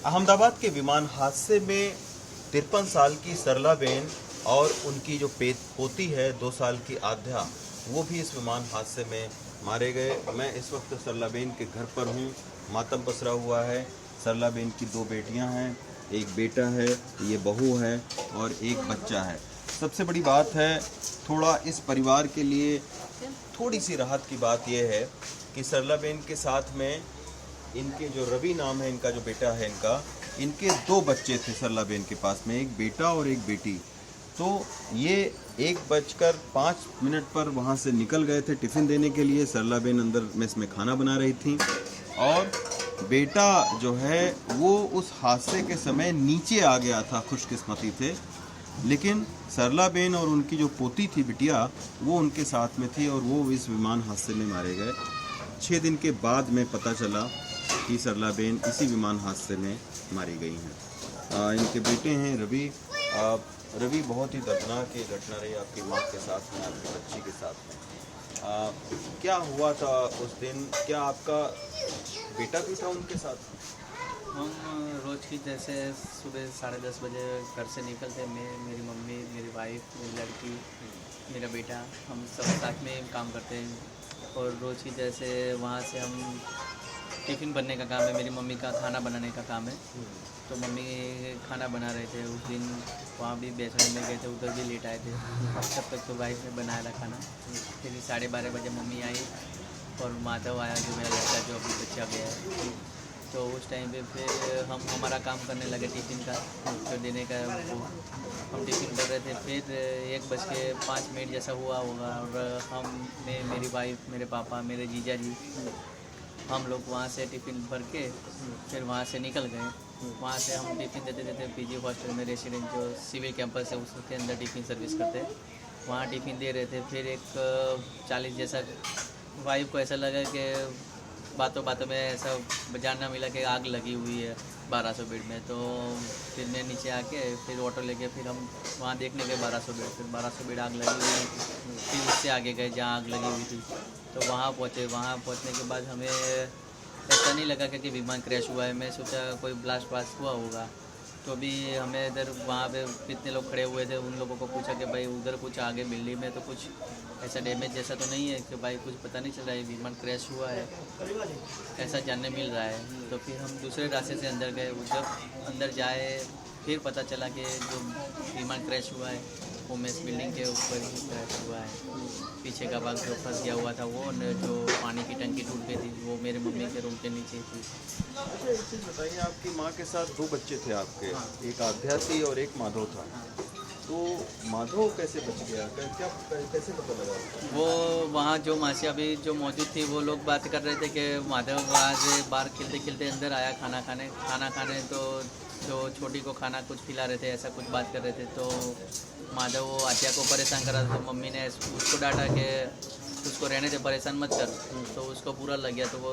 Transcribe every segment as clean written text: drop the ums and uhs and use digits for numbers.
अहमदाबाद के विमान हादसे में 53 साल की सरलाबेन और उनकी जो पोती है 2 साल की आध्या, वो भी इस विमान हादसे में मारे गए। मैं इस वक्त सरलाबेन के घर पर हूँ। मातम पसरा हुआ है। सरलाबेन की 2 बेटियाँ हैं, एक बेटा है, ये बहू है और एक बच्चा है। सबसे बड़ी बात है, थोड़ा इस परिवार के लिए थोड़ी सी राहत की बात यह है कि सरलाबेन के साथ में इनके जो रवि नाम है, इनका जो बेटा है, इनके 2 बच्चे थे सरलाबेन के पास में, एक बेटा और एक बेटी। तो ये 1:05 पर वहाँ से निकल गए थे टिफ़िन देने के लिए। सरलाबेन अंदर मेस में खाना बना रही थी और बेटा जो है वो उस हादसे के समय नीचे आ गया था, खुशकिस्मती थे। लेकिन सरलाबेन और उनकी जो पोती थी बिटिया, वो उनके साथ में थी और वो इस विमान हादसे में मारे गए। 6 दिन के बाद में पता चला कि सरलाबेन इसी विमान हादसे में मारी गई हैं। इनके बेटे हैं रवि। रवि, बहुत ही दर्दनाक ये घटना रही आपकी माँ के साथ में, आपकी बच्ची के साथ में। क्या हुआ था उस दिन? क्या आपका बेटा भी था उनके साथ? हम रोज़ की जैसे सुबह 10:30 बजे घर से निकलते, मैं, मेरी मम्मी, मेरी वाइफ, मेरी लड़की, मेरा बेटा, हम सब साथ में काम करते हैं। और रोज़ की जैसे वहाँ से हम टिफ़िन बनने का काम है, मेरी मम्मी का खाना बनाने का काम है। तो मम्मी खाना बना रहे थे उस दिन, वहाँ भी बेचने में गए थे, उधर भी लेट आए थे। तब तक तो वाइफ ने बनाया था खाना। फिर 12:30 बजे मम्मी आई और माधव आया, जो मेरा लड़का, जो अभी बच्चा गया है। तो उस टाइम पे फिर हम हमारा काम करने लगे टिफ़िन का, जो देने का वो हम टिफ़िन कर रहे थे। फिर 1:05 जैसा हुआ होगा और हम, मैं, मेरी वाइफ, मेरे पापा, मेरे जीजा जी, हम लोग वहाँ से टिफ़िन भर के फिर वहाँ से निकल गए। वहाँ से हम टिफ़िन देते देते पीजी हॉस्टल में, रेसिडेंट जो सिविल कैंपस है उसके अंदर टिफ़िन सर्विस करते हैं, वहाँ टिफ़िन दे रहे थे। फिर एक 40 जैसा वाइफ को ऐसा लगा कि बातों बातों में ऐसा जानना मिला कि आग लगी हुई है 1200 बेड में। तो फिर मैं नीचे आके फिर ऑटो लेके फिर हम वहाँ देखने गए 1200 बेड। फिर 1200 बेड आग लगी हुई थी। फिर उससे आगे गए जहाँ आग लगी हुई थी, तो वहाँ पहुँचे। वहाँ पहुँचने के बाद हमें ऐसा नहीं लगा कि विमान क्रैश हुआ है, मैं सोचा कोई ब्लास्ट व्लास्ट हुआ होगा। तो अभी हमें इधर वहाँ पे कितने लोग खड़े हुए थे, उन लोगों को पूछा कि भाई उधर कुछ आगे बिल्डिंग में तो कुछ ऐसा डैमेज जैसा तो नहीं है कि भाई कुछ पता नहीं चल रहा है, विमान क्रैश हुआ है ऐसा जानने मिल रहा है। तो फिर हम दूसरे रास्ते से अंदर गए। जब अंदर जाए फिर पता चला कि जो विमान क्रैश हुआ है वो मेस बिल्डिंग के ऊपर ही क्रैश हुआ है। पीछे का भाग जो फंस गया हुआ था वो, जो पानी की टंकी टूट गई थी वो मेरे मम्मी के रूम के नीचे थी। अच्छा, एक चीज़ बताइए, आपकी माँ के साथ 2 बच्चे थे आपके। हाँ। एक आध्या थी और एक माधव था। तो माधव कैसे बच गया? क्या कैसे पता लगा? वो वहाँ जो मासी अभी जो मौजूद थी वो लोग बात कर रहे थे कि माधव वहाँ से बाहर खेलते खेलते अंदर आया खाना खाने। तो जो छोटी को खाना कुछ खिला रहे थे, ऐसा कुछ बात कर रहे थे। तो माधव वो आत्या को परेशान कर रहा था, तो मम्मी ने उसको डांटा कि उसको रहने दे, परेशान मत कर। तो उसको बुरा लग गया, तो वो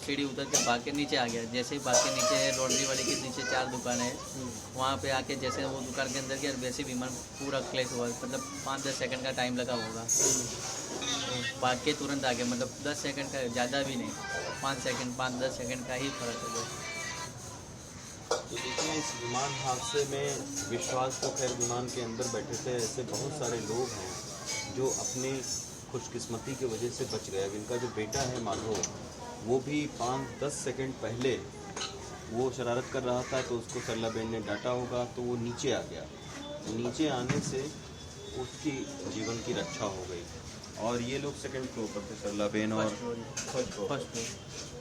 सीढ़ी उतर के भाग के नीचे आ गया। जैसे ही भाग के नीचे, लॉन्ड्री वाले के नीचे 4 दुकानें हैं, वहाँ पे आके जैसे वो दुकान के अंदर गया, वैसे विमान पूरा क्लैश हुआ। मतलब 5-10 सेकंड का टाइम लगा होगा, भाग के तुरंत आ गया। मतलब 10 सेकंड का, ज़्यादा भी नहीं, 5-10 सेकंड का ही फर्क है वो। तो देखिए, इस विमान हादसे में विश्वास तो खैर विमान के अंदर बैठे थे, ऐसे बहुत सारे लोग हैं जो अपनी खुशकिस्मती की वजह से बच गए। अब इनका जो बेटा है माधव, वो भी 5-10 सेकंड पहले वो शरारत कर रहा था, तो उसको सरलाबेन ने डांटा होगा, तो वो नीचे आ गया। नीचे आने से उसकी जीवन की रक्षा हो गई। और ये लोग 2nd फ्लोर पर थे, सरलाबेन और फर्स्ट फ्लोर।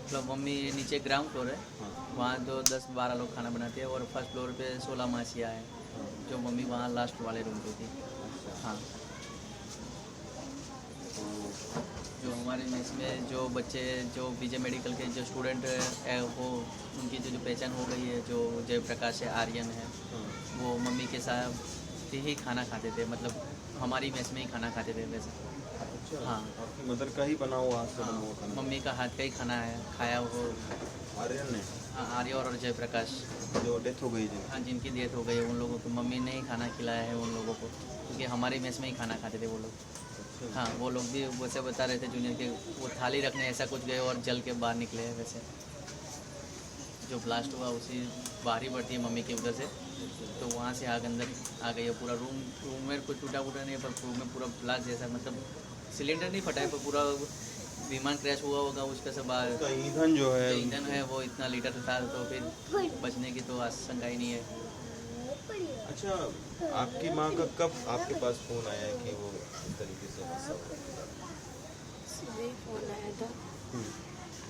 मतलब मम्मी नीचे ग्राउंड फ्लोर है, हाँ। वहाँ जो 10-12 लोग खाना बनाते हैं। और फर्स्ट फ्लोर पे 16 मासियाँ हैं, जो मम्मी वहाँ लास्ट वाले रूम पे थी। हाँ, जो हमारे मेस में जो बच्चे, जो विजय मेडिकल के जो स्टूडेंट है, वो उनकी जो पहचान हो गई है, जो जयप्रकाश है, आर्यन है, वो मम्मी के साथ ही खाना खाते थे। मतलब हमारी मेस में ही खाना खाते थे वैसे। अच्छा, हाँ, आपकी मदर का ही बना हुआ हाथ से बना हुआ हाँ, खाना? मम्मी का हाथ का ही खाना है खाया वो। आर्यन ने, आर्य और जयप्रकाश, जो डेथ हो गई थी। हाँ, जिनकी डेथ हो गई, उन लोगों को मम्मी ने ही खाना खिलाया है उन लोगों को, क्योंकि हमारी मेस में ही खाना खाते थे वो लोग। हाँ, वो लोग भी वैसे बता रहे थे जूनियर के, वो थाली रखने ऐसा कुछ गए और जल के बाहर निकले हैं वैसे। जो ब्लास्ट हुआ उसी बाहर ही पड़ती है मम्मी के उधर से, तो वहाँ से आग अंदर आ गई है। पूरा रूम में कुछ टूटा फूटा नहीं है, पर रूम में पूरा ब्लास्ट जैसा, मतलब सिलेंडर नहीं फटा है, पर पूरा विमान क्रैश हुआ होगा उसका सब उसका ईंधन जो है, जो ईंधन है वो इतना लीटर था, तो फिर बचने की तो आशंका ही नहीं है। अच्छा, आपकी माँ का कब आपके पास फ़ोन आया कि वो इस तरीके से हादसा हुआ? सुबह ही फ़ोन आया था। हम्म,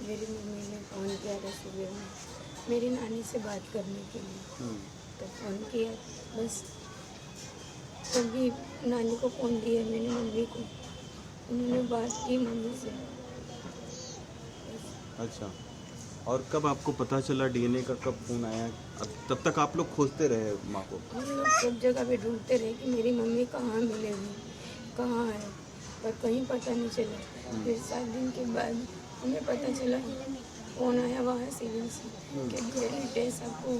मेरी मम्मी ने फ़ोन किया था सुबह में मेरी नानी से बात करने के लिए, हम्म, तो फ़ोन किया। बस तभी नानी को फ़ोन दिया मेरी मम्मी को, उन्होंने बात की मम्मी से। अच्छा, और कब आपको पता चला डीएनए का, कब फ़ोन आया? अब तब तक आप लोग खोजते रहे माँ को? हम लोग सब जगह पे ढूंढते रहे कि मेरी मम्मी कहाँ मिलेगी, कहाँ है, पर कहीं पता नहीं चला। फिर 7 दिन के बाद हमें पता चला, फ़ोन आया वहाँ सिविल से कि डीएनए टेस्ट आपको,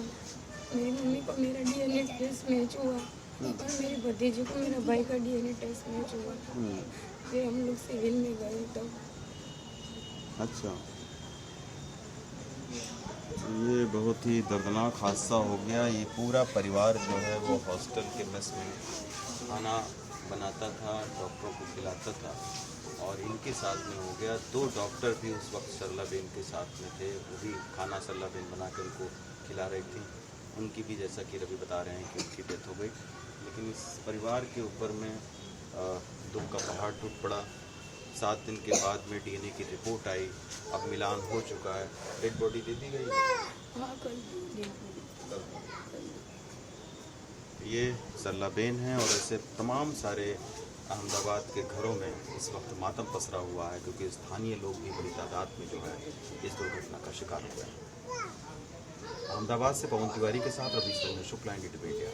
मेरी मम्मी को मेरा डीएनए टेस्ट मैच हुआ और मेरी भतीजी को मेरा भाई का डीएनए टेस्ट मैच हुआ। हम्म, फिर हम लोग सिविल में गए तो अच्छा, ये बहुत ही दर्दनाक हादसा हो गया। ये पूरा परिवार जो है वो हॉस्टल के मेस में खाना बनाता था, डॉक्टरों को खिलाता था, और इनके साथ में हो गया। 2 डॉक्टर भी उस वक्त सरलाबेन के साथ में थे, वो भी खाना सरलाबेन बना कर उनको खिला रही थी। उनकी भी, जैसा कि रवि बता रहे हैं, कि उनकी डेथ हो गई। लेकिन इस परिवार के ऊपर में दुख का पहाड़ टूट पड़ा। 7 दिन के बाद में डीएनए की रिपोर्ट आई, अब मिलान हो चुका है। डेड बॉडी दे दी गई है। हाँ कल ये सरलाबेन है, और ऐसे तमाम सारे अहमदाबाद के घरों में इस वक्त मातम पसरा हुआ है, क्योंकि स्थानीय लोग भी बड़ी तादाद में जो है इस दुर्घटना का शिकार हुए हैं। अहमदाबाद से पवन तिवारी के साथ रवि शुक्ला, NDTV इंडिया।